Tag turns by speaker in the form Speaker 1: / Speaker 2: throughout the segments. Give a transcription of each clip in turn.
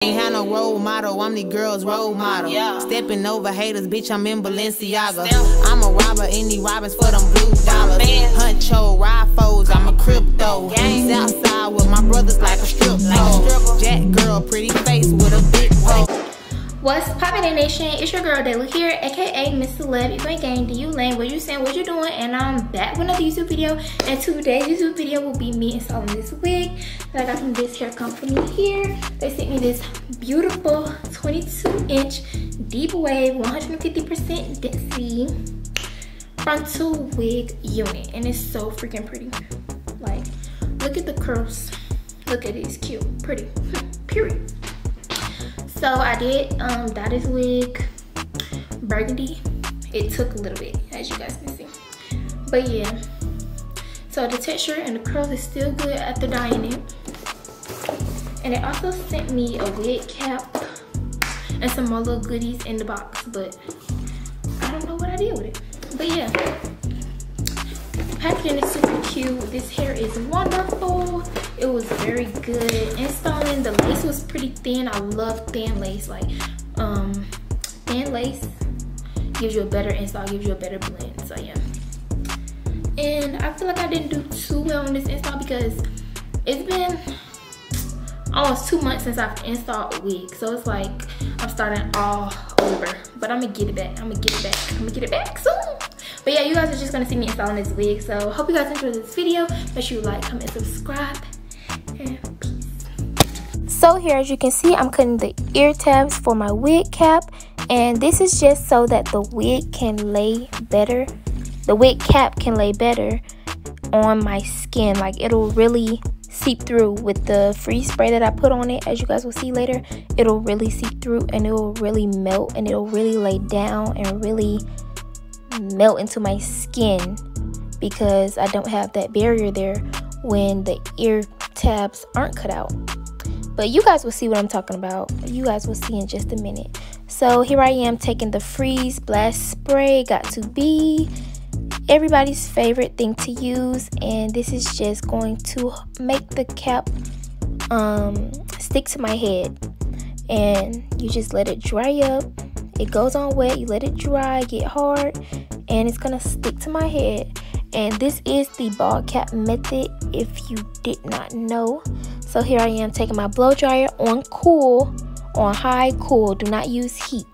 Speaker 1: Ain't had no role model, I'm the girl's role model. Stepping over haters, bitch, I'm in Balenciaga. I'm a robber, any robbers for them blue dollars. Huncho, ride foes, I'm a crypto. Southside with my brothers like a strip club. Jack girl, pretty face with a big hoe.
Speaker 2: What's poppin' nation? It's your girl Dayla here, aka Miss Celeb. If you ain't gang, do you lame? What you saying? What you doing? And I'm back with another YouTube video. And today's YouTube video will be me installing this wig that I got from this hair company here. They sent me this beautiful 22-inch deep wave 150% density frontal wig unit, and it's so freaking pretty. Like, look at the curls. Look at it, it's cute, pretty. Period. So I did dye this wig burgundy. It took a little bit, as you guys can see. But yeah, so the texture and the curls is still good after dyeing it. And they also sent me a wig cap and some more little goodies in the box, but I don't know what I did with it. But yeah, the packaging is super cute. This hair is wonderful. It was very good installing. The lace was pretty thin. I love thin lace. Like thin lace gives you a better install, gives you a better blend. So yeah, and I feel like I didn't do too well on this install because it's been almost 2 months since I've installed a wig, so it's like I'm starting all over. But I'm gonna get it back. I'm gonna get it back soon. But yeah, you guys are just gonna see me installing this wig. So hope you guys enjoyed this video. Make sure you like, comment, subscribe, and peace. So here, as you can see, I'm cutting the ear tabs for my wig cap, and this is just so that the wig can lay better. The wig cap can lay better on my skin. Like, it'll really seep through with the freeze spray that I put on it. As you guys will see later, it'll really seep through and it will really melt, and it'll really lay down and really melt into my skin because I don't have that barrier there when the ear tabs aren't cut out. But you guys will see what I'm talking about. You guys will see in just a minute. So here I am taking the freeze blast spray. Got to be everybody's favorite thing to use, and this is just going to make the cap stick to my head. And you just let it dry up. It goes on wet, you let it dry, get hard, and it's gonna stick to my head. And this is the bald cap method, if you did not know. So here I am taking my blow dryer on cool, on high cool. Do not use heat.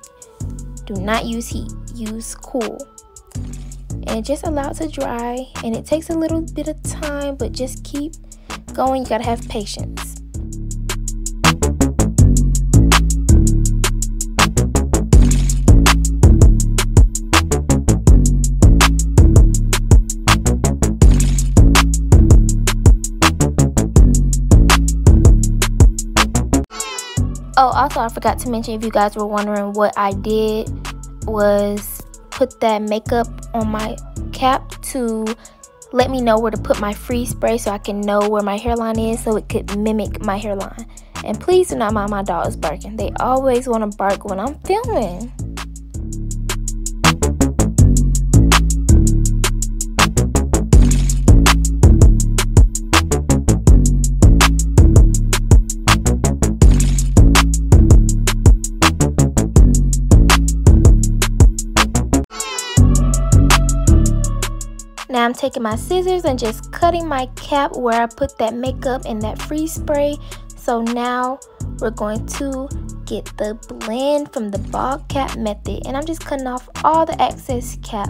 Speaker 2: Do not use heat. Use cool. And just allow it to dry. And it takes a little bit of time, but just keep going. You gotta have patience. Oh, also I forgot to mention, if you guys were wondering, what I did was put that makeup on my cap to let me know where to put my freeze spray so I can know where my hairline is, so it could mimic my hairline. And please do not mind my dogs barking. They always want to bark when I'm filming. Now I'm taking my scissors and just cutting my cap where I put that makeup and that freeze spray. So now we're going to get the blend from the bald cap method, and I'm just cutting off all the excess cap.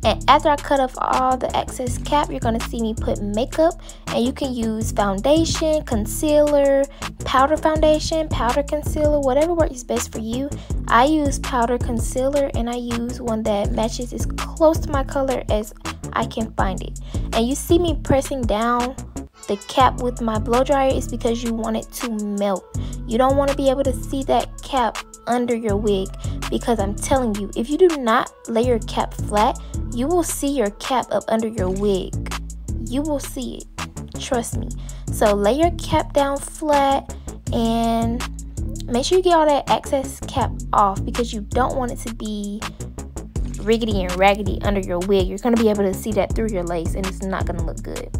Speaker 2: And after I cut off all the excess cap, you're going to see me put makeup, and you can use foundation, concealer, powder foundation, powder concealer, whatever works best for you. I use powder concealer, and I use one that matches as close to my color as I can find it. And you see me pressing down the cap with my blow dryer is because you want it to melt. You don't want to be able to see that cap under your wig, because I'm telling you, if you do not lay your cap flat, you will see your cap up under your wig. You will see it, trust me. So lay your cap down flat and make sure you get all that excess cap off, because you don't want it to be riggedy and raggedy under your wig. You're going to be able to see that through your lace, and it's not going to look good.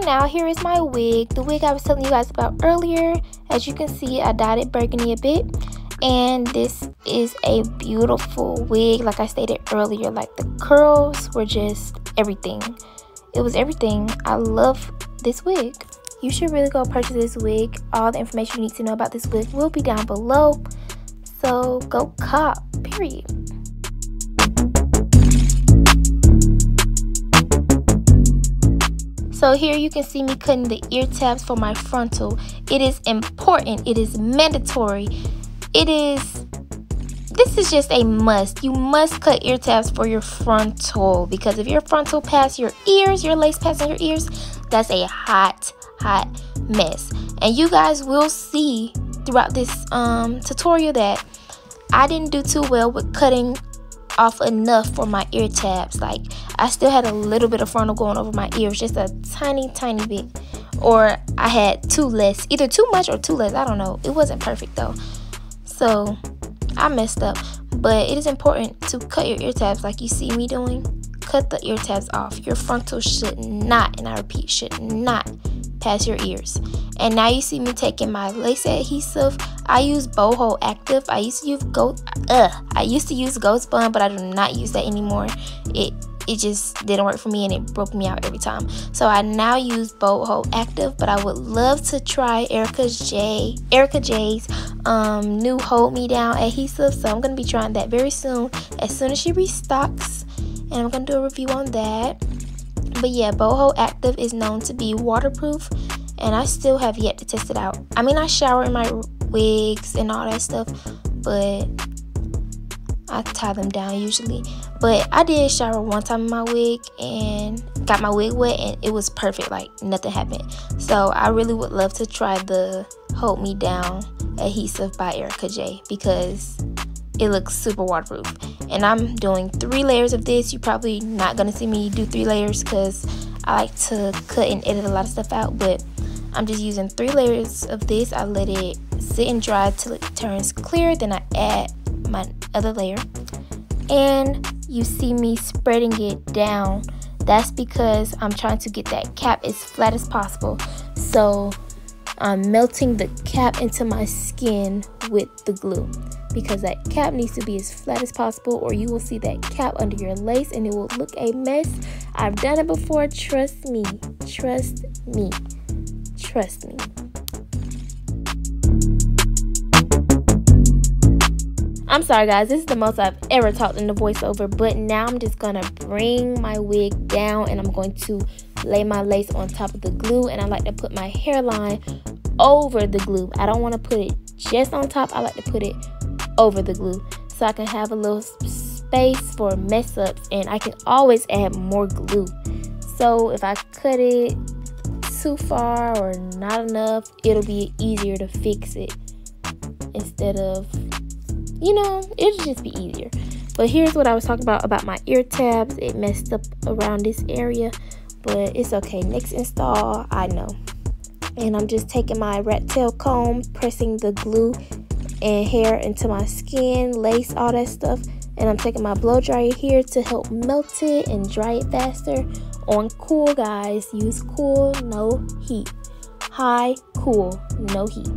Speaker 2: now here is my wig. The wig I was telling you guys about earlier. As you can see, I dyed it burgundy a bit. And this is a beautiful wig. Like I stated earlier, like the curls were just everything. It was everything. I love this wig. You should really go purchase this wig. All the information you need to know about this wig will be down below. So go cop, period. So here you can see me cutting the ear tabs for my frontal. It is important. It is mandatory. This is just a must. You must cut ear tabs for your frontal, because if your frontal past your ears, your lace passing your ears, that's a hot mess. And you guys will see throughout this tutorial that I didn't do too well with cutting off enough for my ear tabs. Like, I still had a little bit of frontal going over my ears, just a tiny bit, or I had too less, either too much or too less. I don't know. It wasn't perfect though, so I messed up. But it is important to cut your ear tabs like you see me doing. Cut the ear tabs off. Your frontal should not, and I repeat, should not pass your ears. And now you see me taking my lace adhesive. I use boho active. I used to use Ghost Bun, but I do not use that anymore. It just didn't work for me, and it broke me out every time. So I now use boho active, but I would love to try Erica J's new Hold Me Down adhesive. So I'm gonna be trying that very soon as she restocks, and I'm gonna do a review on that. But yeah, boho active is known to be waterproof, and I still have yet to test it out. I mean, I shower in my wigs and all that stuff, but I tie them down usually. But I did shower one time in my wig and got my wig wet, and it was perfect, like nothing happened. So I really would love to try the Hold Me Down adhesive by Erica J, because it looks super waterproof. And I'm doing 3 layers of this. You're probably not gonna see me do 3 layers because I like to cut and edit a lot of stuff out, but I'm just using 3 layers of this. I let it sit and dry till it turns clear, then I add my other layer, and you see me spreading it down. That's because I'm trying to get that cap as flat as possible. So I'm melting the cap into my skin with the glue, because that cap needs to be as flat as possible, or you will see that cap under your lace and it will look a mess. I've done it before. Trust me. Trust me. Trust me. I'm sorry guys, this is the most I've ever talked in the voiceover, but now I'm just gonna bring my wig down and I'm going to lay my lace on top of the glue, and I like to put my hairline over the glue. I don't want to put it just on top. I like to put it over the glue so I can have a little space for mess ups, and I can always add more glue. So if I cut it too far or not enough, it'll be easier to fix it instead of, you know, it'll just be easier. But here's what I was talking about my ear tabs. It messed up around this area, but it's okay. Next install, I know. And I'm just taking my rat tail comb, pressing the glue and hair into my skin, lace, all that stuff. And I'm taking my blow dryer here to help melt it and dry it faster. On cool, guys. Use cool, no heat. High, cool, no heat.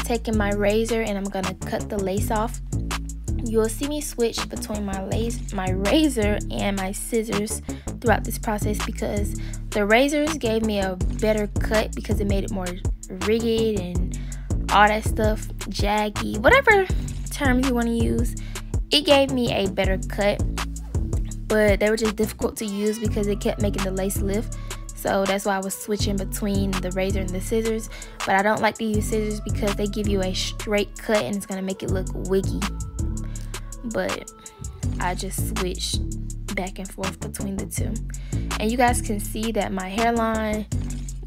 Speaker 2: Taking my razor and I'm gonna cut the lace off. You'll see me switch between my razor and my scissors throughout this process, because the razors gave me a better cut because it made it more rigid and all that stuff, jaggy, whatever terms you want to use. It gave me a better cut, but they were just difficult to use because it kept making the lace lift. So that's why I was switching between the razor and the scissors. But I don't like to use scissors because they give you a straight cut and it's going to make it look wiggy. But I just switched back and forth between the two. And you guys can see that my hairline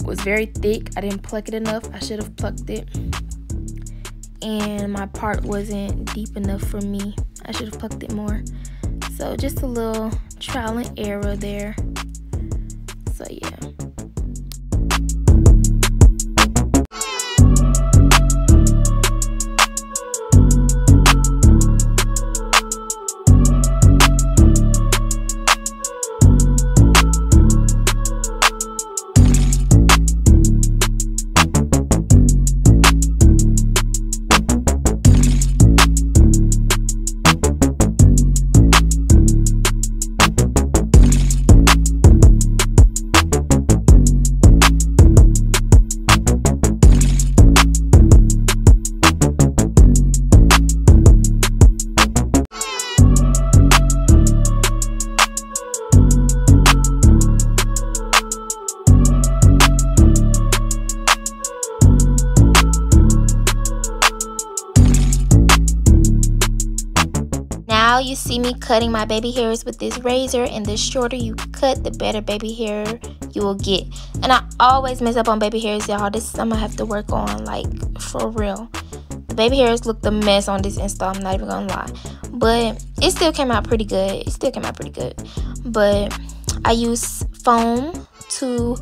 Speaker 2: was very thick. I didn't pluck it enough. I should have plucked it. And my part wasn't deep enough for me. I should have plucked it more. So just a little trial and error there. So yeah. Now you see me cutting my baby hairs with this razor, and the shorter you cut, the better baby hair you will get. And I always mess up on baby hairs, y'all. This I'm gonna have to work on, like, for real. The baby hairs look the mess on this install, I'm not even gonna lie. But it still came out pretty good. But I use foam to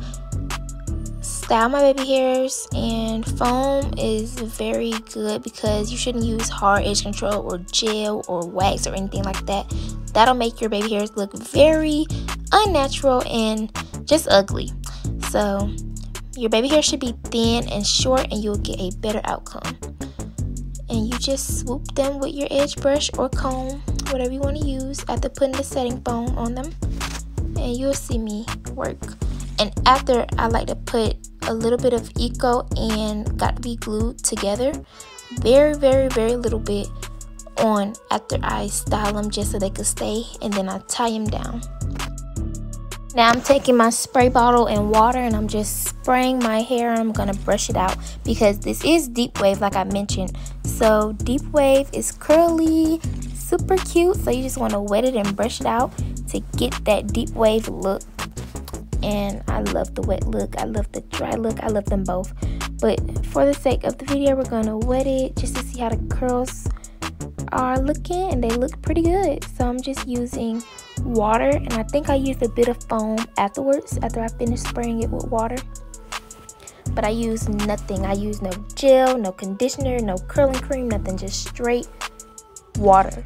Speaker 2: style my baby hairs, and foam is very good because you shouldn't use hard edge control or gel or wax or anything like that. That'll make your baby hairs look very unnatural and just ugly. So your baby hair should be thin and short, and you'll get a better outcome. And you just swoop them with your edge brush or comb, whatever you want to use, after putting the setting foam on them, and you'll see me work. And after, I like to put a little bit of Eco and Got to Be glued together, very little bit on after I style them, just so they could stay, and then I tie them down. Now I'm taking my spray bottle and water, and I'm just spraying my hair. I'm gonna brush it out because this is deep wave, like I mentioned. So deep wave is curly, super cute, so you just want to wet it and brush it out to get that deep wave look. And I love the wet look, I love the dry look, I love them both. But for the sake of the video, we're gonna wet it just to see how the curls are looking, and they look pretty good. So I'm just using water, and I think I used a bit of foam afterwards, after I finished spraying it with water. But I used nothing. I used no gel, no conditioner, no curling cream, nothing, just straight water.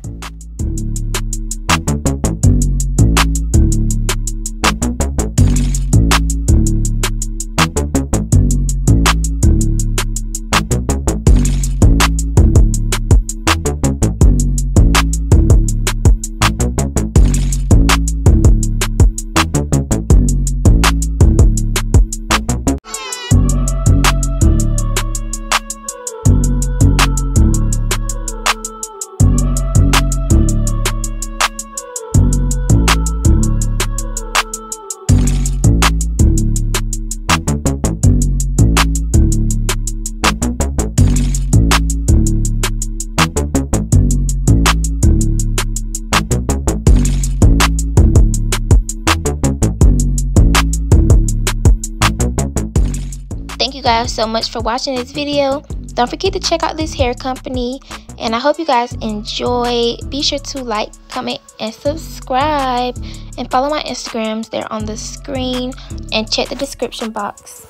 Speaker 2: Thank you guys so much for watching this video. Don't forget to check out this hair company, and I hope you guys enjoy. Be sure to like, comment, and subscribe, and follow my Instagrams. They're on the screen, and check the description box.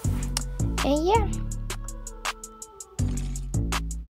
Speaker 2: And yeah.